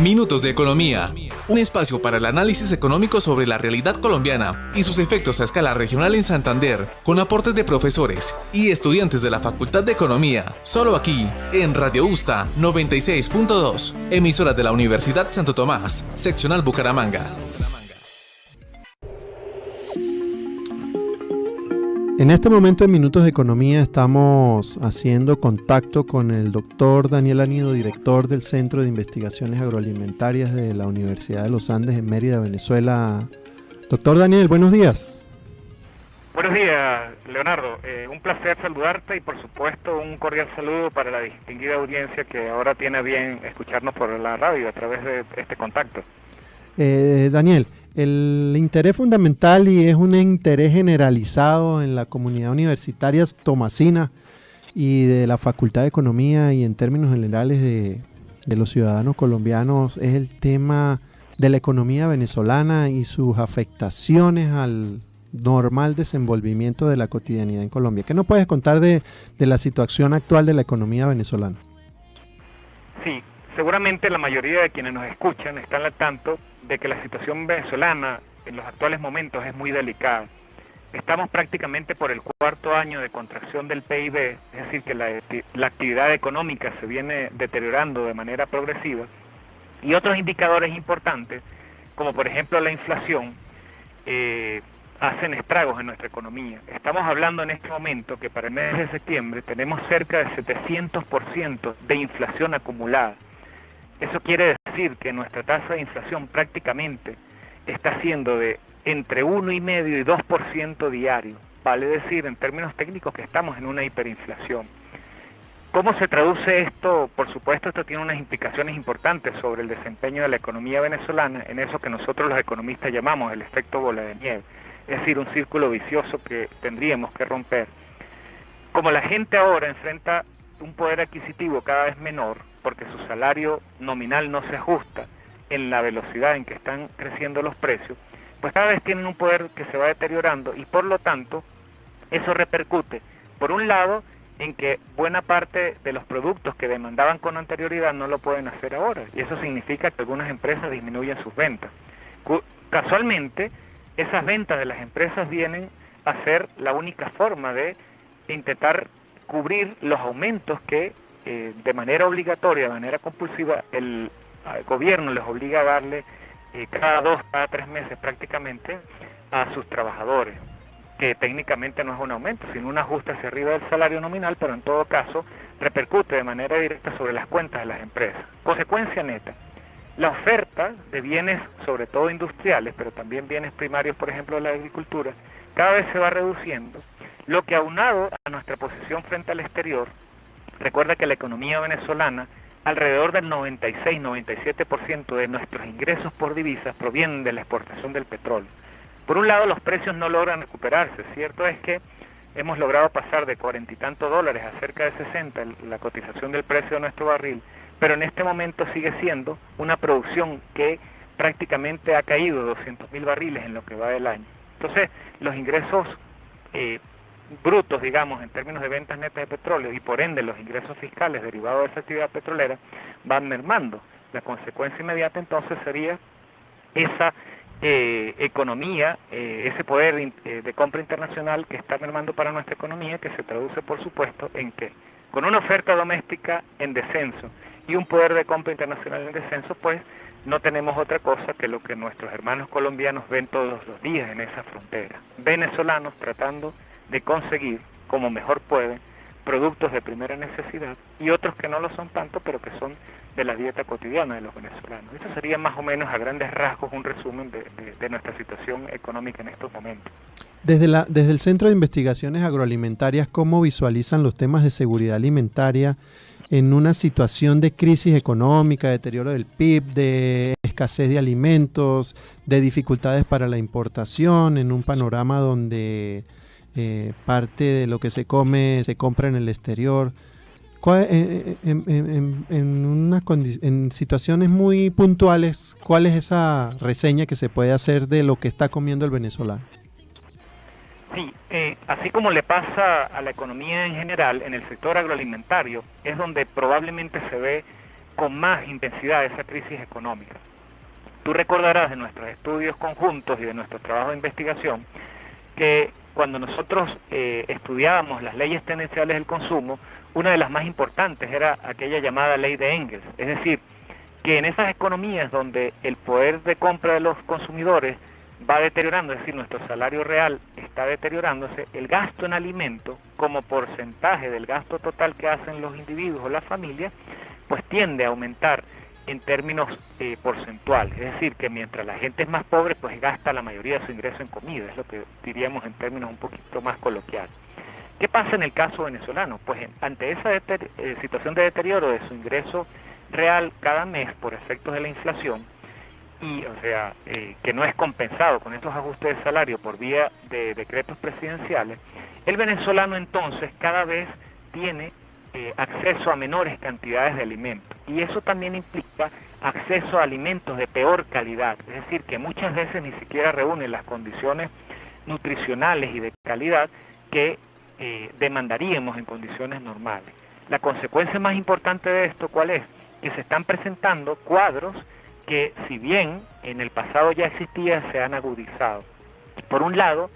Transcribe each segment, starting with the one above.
Minutos de Economía, un espacio para el análisis económico sobre la realidad colombiana y sus efectos a escala regional en Santander, con aportes de profesores y estudiantes de la Facultad de Economía, solo aquí, en Radio Usta 96.2, emisora de la Universidad Santo Tomás, seccional Bucaramanga. En este momento en Minutos de Economía estamos haciendo contacto con el doctor Daniel Anido, director del Centro de Investigaciones Agroalimentarias de la Universidad de los Andes en Mérida, Venezuela. Doctor Daniel, buenos días. Buenos días, Leonardo. Un placer saludarte y por supuesto un cordial saludo para la distinguida audiencia que ahora tiene a bien escucharnos por la radio a través de este contacto. Daniel, el interés fundamental y es un interés generalizado en la comunidad universitaria tomasina y de la Facultad de Economía y en términos generales de los ciudadanos colombianos es el tema de la economía venezolana y sus afectaciones al normal desenvolvimiento de la cotidianidad en Colombia. ¿Qué nos puedes contar de la situación actual de la economía venezolana? Sí, seguramente la mayoría de quienes nos escuchan están al tanto de que la situación venezolana en los actuales momentos es muy delicada. Estamos prácticamente por el cuarto año de contracción del PIB, es decir, que la actividad económica se viene deteriorando de manera progresiva y otros indicadores importantes, como por ejemplo la inflación, hacen estragos en nuestra economía. Estamos hablando en este momento que para el mes de septiembre tenemos cerca de 700% de inflación acumulada. Eso quiere decir que nuestra tasa de inflación prácticamente está siendo de entre 1,5% y 2% diario. Vale decir, en términos técnicos, que estamos en una hiperinflación. ¿Cómo se traduce esto? Por supuesto, esto tiene unas implicaciones importantes sobre el desempeño de la economía venezolana en eso que nosotros los economistas llamamos el efecto bola de nieve. Es decir, un círculo vicioso que tendríamos que romper. Como la gente ahora enfrenta un poder adquisitivo cada vez menor, porque su salario nominal no se ajusta en la velocidad en que están creciendo los precios, pues cada vez tienen un poder que se va deteriorando y por lo tanto eso repercute, por un lado, en que buena parte de los productos que demandaban con anterioridad no lo pueden hacer ahora, y eso significa que algunas empresas disminuyen sus ventas. Casualmente, esas ventas de las empresas vienen a ser la única forma de intentar cubrir los aumentos que de manera obligatoria, de manera compulsiva, el gobierno les obliga a darle cada 2, cada 3 meses prácticamente a sus trabajadores, que técnicamente no es un aumento, sino un ajuste hacia arriba del salario nominal, pero en todo caso repercute de manera directa sobre las cuentas de las empresas. Consecuencia neta, la oferta de bienes, sobre todo industriales, pero también bienes primarios, por ejemplo, de la agricultura, cada vez se va reduciendo, lo que aunado a nuestra posición frente al exterior, recuerda que la economía venezolana, alrededor del 96-97% de nuestros ingresos por divisas provienen de la exportación del petróleo. Por un lado, los precios no logran recuperarse. Cierto es que hemos logrado pasar de 40 y tantos dólares a cerca de 60 la cotización del precio de nuestro barril, pero en este momento sigue siendo una producción que prácticamente ha caído 200.000 barriles en lo que va del año. Entonces, los ingresos brutos, digamos, en términos de ventas netas de petróleo y por ende los ingresos fiscales derivados de esa actividad petrolera van mermando. La consecuencia inmediata entonces sería esa economía, ese poder de compra internacional que está mermando para nuestra economía, que se traduce por supuesto en que con una oferta doméstica en descenso y un poder de compra internacional en descenso, pues no tenemos otra cosa que lo que nuestros hermanos colombianos ven todos los días en esa frontera. Venezolanos tratando de conseguir, como mejor pueden, productos de primera necesidad y otros que no lo son tanto, pero que son de la dieta cotidiana de los venezolanos. Eso sería más o menos a grandes rasgos un resumen de nuestra situación económica en estos momentos. Desde el Centro de Investigaciones Agroalimentarias, ¿cómo visualizan los temas de seguridad alimentaria en una situación de crisis económica, deterioro del PIB, de escasez de alimentos, de dificultades para la importación, en un panorama donde parte de lo que se come se compra en el exterior? En situaciones muy puntuales, ¿cuál es esa reseña que se puede hacer de lo que está comiendo el venezolano? Sí, así como le pasa a la economía en general, en el sector agroalimentario es donde probablemente se ve con más intensidad esa crisis económica. Tú recordarás de nuestros estudios conjuntos y de nuestro trabajo de investigación que cuando nosotros estudiábamos las leyes tendenciales del consumo, una de las más importantes era aquella llamada ley de Engels, es decir, que en esas economías donde el poder de compra de los consumidores va deteriorando, es decir, nuestro salario real está deteriorándose, el gasto en alimento como porcentaje del gasto total que hacen los individuos o las familias, pues tiende a aumentar en términos porcentuales, es decir, que mientras la gente es más pobre, pues gasta la mayoría de su ingreso en comida, es lo que diríamos en términos un poquito más coloquiales. ¿Qué pasa en el caso venezolano? Pues ante esa situación de deterioro de su ingreso real cada mes por efectos de la inflación, y o sea, que no es compensado con estos ajustes de salario por vía de decretos presidenciales, el venezolano entonces cada vez tiene acceso a menores cantidades de alimentos, y eso también implica acceso a alimentos de peor calidad, es decir, que muchas veces ni siquiera reúnen las condiciones nutricionales y de calidad que demandaríamos en condiciones normales. La consecuencia más importante de esto, ¿cuál es? Que se están presentando cuadros que, si bien en el pasado ya existían, se han agudizado. Por un lado,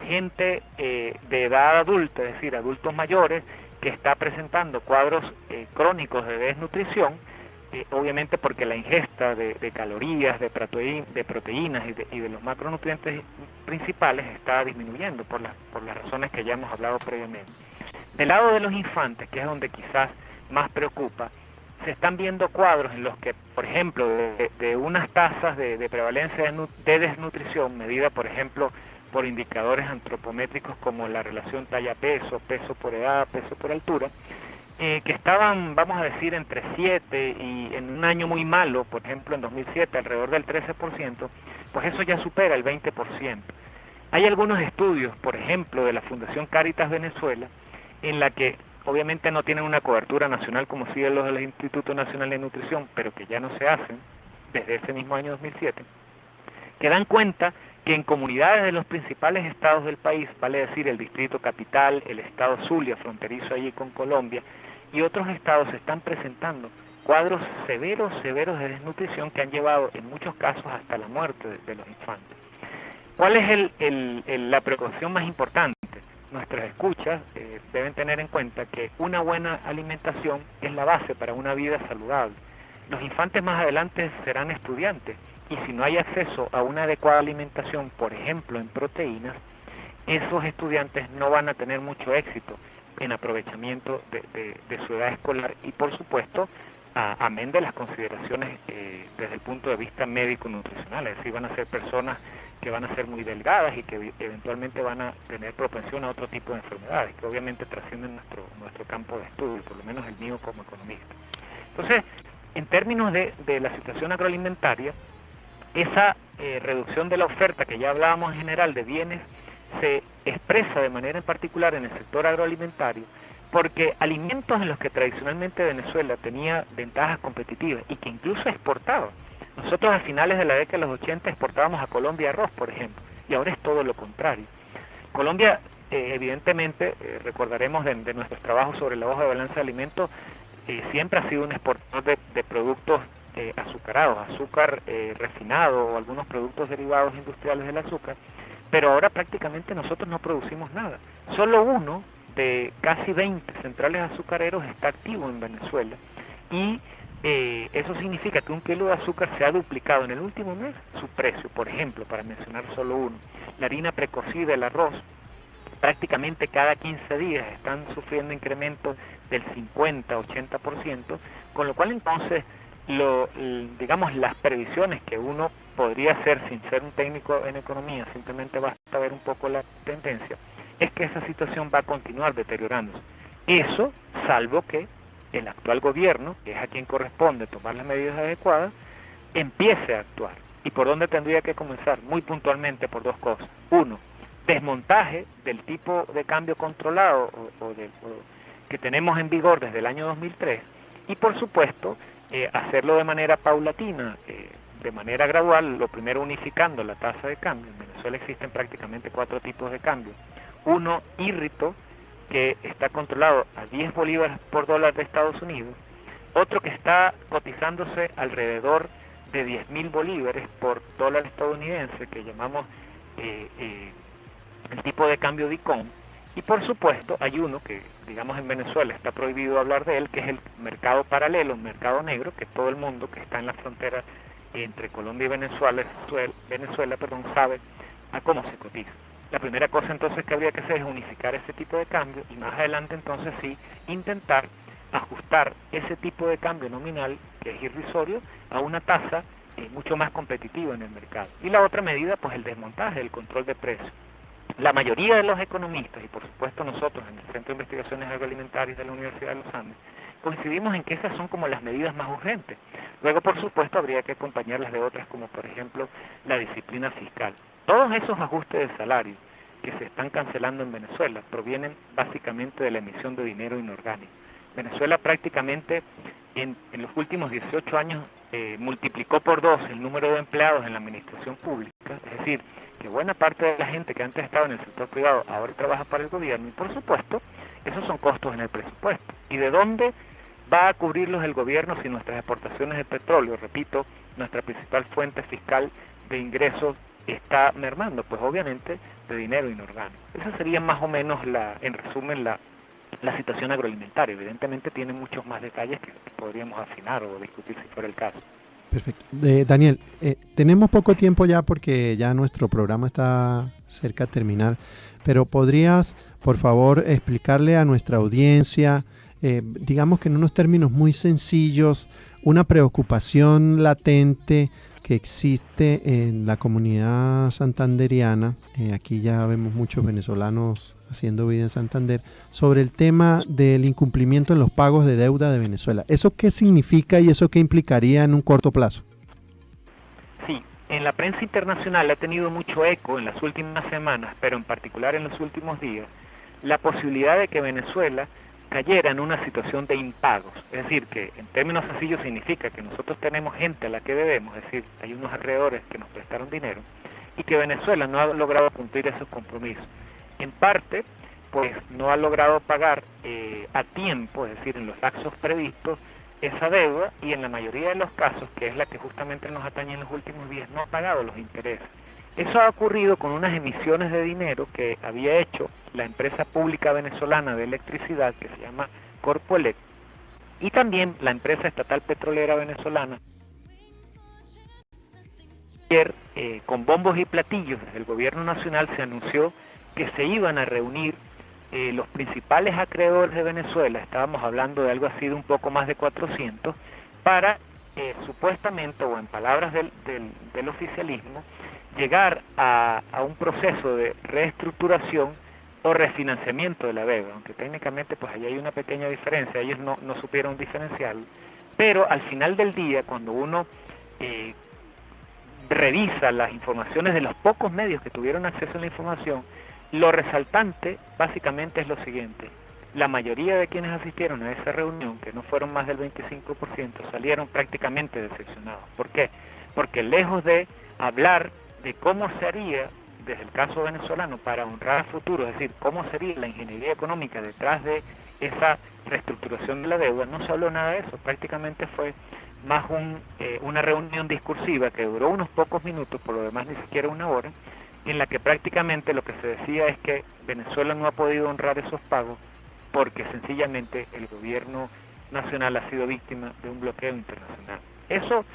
gente de edad adulta, es decir, adultos mayores, que está presentando cuadros crónicos de desnutrición, obviamente porque la ingesta de calorías, de proteínas y de los macronutrientes principales está disminuyendo por las razones que ya hemos hablado previamente. Del lado de los infantes, que es donde quizás más preocupa, se están viendo cuadros en los que, por ejemplo, de unas tasas de prevalencia de desnutrición, medida, por ejemplo, por indicadores antropométricos como la relación talla-peso, peso por edad, peso por altura, que estaban, vamos a decir, entre 7 y en un año muy malo, por ejemplo en 2007, alrededor del 13%, pues eso ya supera el 20%. Hay algunos estudios, por ejemplo, de la Fundación Cáritas Venezuela, en la que obviamente no tienen una cobertura nacional como sí los del Instituto Nacional de Nutrición, pero que ya no se hacen desde ese mismo año 2007, que dan cuenta que en comunidades de los principales estados del país, vale decir el Distrito Capital, el estado Zulia, fronterizo allí con Colombia, y otros estados se están presentando cuadros severos de desnutrición que han llevado en muchos casos hasta la muerte de los infantes. ¿Cuál es la precaución más importante? Nuestras escuchas deben tener en cuenta que una buena alimentación es la base para una vida saludable. Los infantes más adelante serán estudiantes, y si no hay acceso a una adecuada alimentación, por ejemplo en proteínas, esos estudiantes no van a tener mucho éxito en aprovechamiento de su edad escolar y, por supuesto, amén de las consideraciones desde el punto de vista médico-nutricional, es decir, van a ser personas que van a ser muy delgadas y que eventualmente van a tener propensión a otro tipo de enfermedades, que obviamente trascienden nuestro campo de estudio, por lo menos el mío como economista. Entonces, en términos de la situación agroalimentaria, esa reducción de la oferta que ya hablábamos en general de bienes se expresa de manera en particular en el sector agroalimentario, porque alimentos en los que tradicionalmente Venezuela tenía ventajas competitivas y que incluso exportaba. Nosotros a finales de la década de los 80 exportábamos a Colombia arroz, por ejemplo, y ahora es todo lo contrario. Colombia, evidentemente, recordaremos de nuestros trabajos sobre la hoja de balanza de alimentos, siempre ha sido un exportador de productos azucarados, azúcar refinado o algunos productos derivados industriales del azúcar, pero ahora prácticamente nosotros no producimos nada. Solo uno de casi 20 centrales azucareros está activo en Venezuela, y eso significa que un kilo de azúcar se ha duplicado en el último mes su precio. Por ejemplo, para mencionar solo uno, la harina precocida, el arroz, prácticamente cada 15 días están sufriendo incrementos del 50-80%, con lo cual entonces digamos, las previsiones que uno podría hacer sin ser un técnico en economía, simplemente basta ver un poco la tendencia, es que esa situación va a continuar deteriorándose. Eso, salvo que el actual gobierno, que es a quien corresponde tomar las medidas adecuadas, empiece a actuar. ¿Y por dónde tendría que comenzar? Muy puntualmente por dos cosas. Uno, desmontaje del tipo de cambio controlado que tenemos en vigor desde el año 2003, y por supuesto hacerlo de manera paulatina, de manera gradual, lo primero unificando la tasa de cambio. En Venezuela existen prácticamente 4 tipos de cambio. Uno, írrito, que está controlado a 10 bolívares por dólar de Estados Unidos, otro que está cotizándose alrededor de 10.000 bolívares por dólar estadounidense, que llamamos el tipo de cambio DICOM. Y por supuesto hay uno que, digamos, en Venezuela está prohibido hablar de él, que es el mercado paralelo, el mercado negro, que todo el mundo que está en la frontera entre Colombia y Venezuela sabe a cómo se cotiza. La primera cosa entonces que habría que hacer es unificar ese tipo de cambio y más adelante entonces sí intentar ajustar ese tipo de cambio nominal, que es irrisorio, a una tasa mucho más competitiva en el mercado. Y la otra medida, pues el desmontaje, el control de precios. La mayoría de los economistas, y por supuesto nosotros en el Centro de Investigaciones Agroalimentarias de la Universidad de los Andes, coincidimos en que esas son como las medidas más urgentes. Luego, por supuesto, habría que acompañarlas de otras, como por ejemplo la disciplina fiscal. Todos esos ajustes de salario que se están cancelando en Venezuela provienen básicamente de la emisión de dinero inorgánico. Venezuela prácticamente en los últimos 18 años multiplicó por 2 el número de empleados en la administración pública, es decir, que buena parte de la gente que antes estaba en el sector privado ahora trabaja para el gobierno y por supuesto esos son costos en el presupuesto. ¿Y de dónde va a cubrirlos el gobierno si nuestras exportaciones de petróleo, repito, nuestra principal fuente fiscal de ingresos está mermando? Pues obviamente de dinero inorgánico. Esa sería más o menos en resumen la situación agroalimentaria. Evidentemente tiene muchos más detalles que podríamos afinar o discutir si fuera el caso. Perfecto. Daniel, tenemos poco tiempo ya porque ya nuestro programa está cerca de terminar, pero ¿podrías, por favor, explicarle a nuestra audiencia, digamos que en unos términos muy sencillos, una preocupación latente que existe en la comunidad santanderiana, aquí ya vemos muchos venezolanos haciendo vida en Santander, sobre el tema del incumplimiento en los pagos de deuda de Venezuela? ¿Eso qué significa y eso qué implicaría en un corto plazo? Sí, en la prensa internacional ha tenido mucho eco en las últimas semanas, pero en particular en los últimos días, la posibilidad de que Venezuela cayera en una situación de impagos. Es decir, que en términos sencillos significa que nosotros tenemos gente a la que debemos, es decir, hay unos acreedores que nos prestaron dinero, y que Venezuela no ha logrado cumplir esos compromisos. En parte, pues no ha logrado pagar a tiempo, es decir, en los lapsos previstos, esa deuda, y en la mayoría de los casos, que es la que justamente nos atañe en los últimos días, no ha pagado los intereses. Eso ha ocurrido con unas emisiones de dinero que había hecho la empresa pública venezolana de electricidad, que se llama Corpoelec, y también la empresa estatal petrolera venezolana. Ayer, con bombos y platillos, desde el gobierno nacional se anunció que se iban a reunir los principales acreedores de Venezuela, estábamos hablando de algo así de un poco más de 400, para supuestamente, o en palabras del oficialismo, llegar a un proceso de reestructuración o refinanciamiento de la deuda, aunque técnicamente pues allí hay una pequeña diferencia, ellos no supieron diferenciarlo, pero al final del día, cuando uno revisa las informaciones de los pocos medios que tuvieron acceso a la información, lo resaltante básicamente es lo siguiente: la mayoría de quienes asistieron a esa reunión, que no fueron más del 25%, salieron prácticamente decepcionados. ¿Por qué? Porque lejos de hablar de cómo se haría, desde el caso venezolano, para honrar el futuro, es decir, cómo sería la ingeniería económica detrás de esa reestructuración de la deuda, no se habló nada de eso. Prácticamente fue más una reunión discursiva que duró unos pocos minutos, por lo demás ni siquiera una hora, en la que prácticamente lo que se decía es que Venezuela no ha podido honrar esos pagos porque sencillamente el gobierno nacional ha sido víctima de un bloqueo internacional. Eso,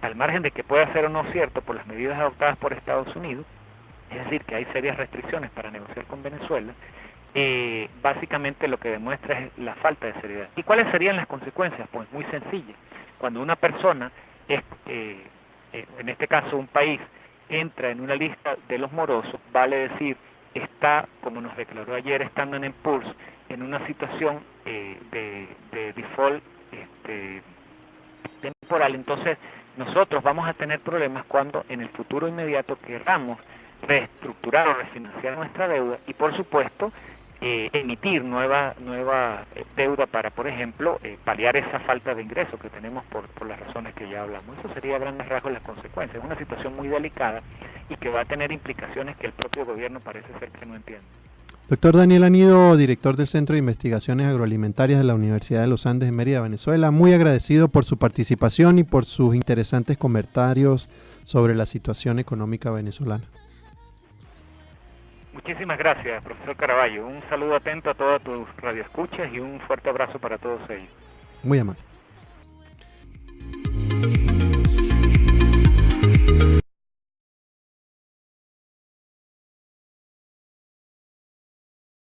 al margen de que pueda ser o no cierto por las medidas adoptadas por Estados Unidos, es decir, que hay serias restricciones para negociar con Venezuela, básicamente lo que demuestra es la falta de seriedad. ¿Y cuáles serían las consecuencias? Pues muy sencillas. Cuando una persona, en este caso un país, entra en una lista de los morosos, vale decir, está, como nos declaró ayer Standard & Poor's, en una situación de default temporal. Entonces nosotros vamos a tener problemas cuando en el futuro inmediato queramos reestructurar o refinanciar nuestra deuda y por supuesto emitir nueva deuda para, por ejemplo, paliar esa falta de ingresos que tenemos por las razones que ya hablamos. Eso sería a grandes rasgos las consecuencias. Es una situación muy delicada y que va a tener implicaciones que el propio gobierno parece ser que no entiende. Doctor Daniel Anido, director del Centro de Investigaciones Agroalimentarias de la Universidad de los Andes en Mérida, Venezuela, muy agradecido por su participación y por sus interesantes comentarios sobre la situación económica venezolana. Muchísimas gracias, profesor Caraballo. Un saludo atento a todos tus radioescuchas y un fuerte abrazo para todos ellos. Muy amable.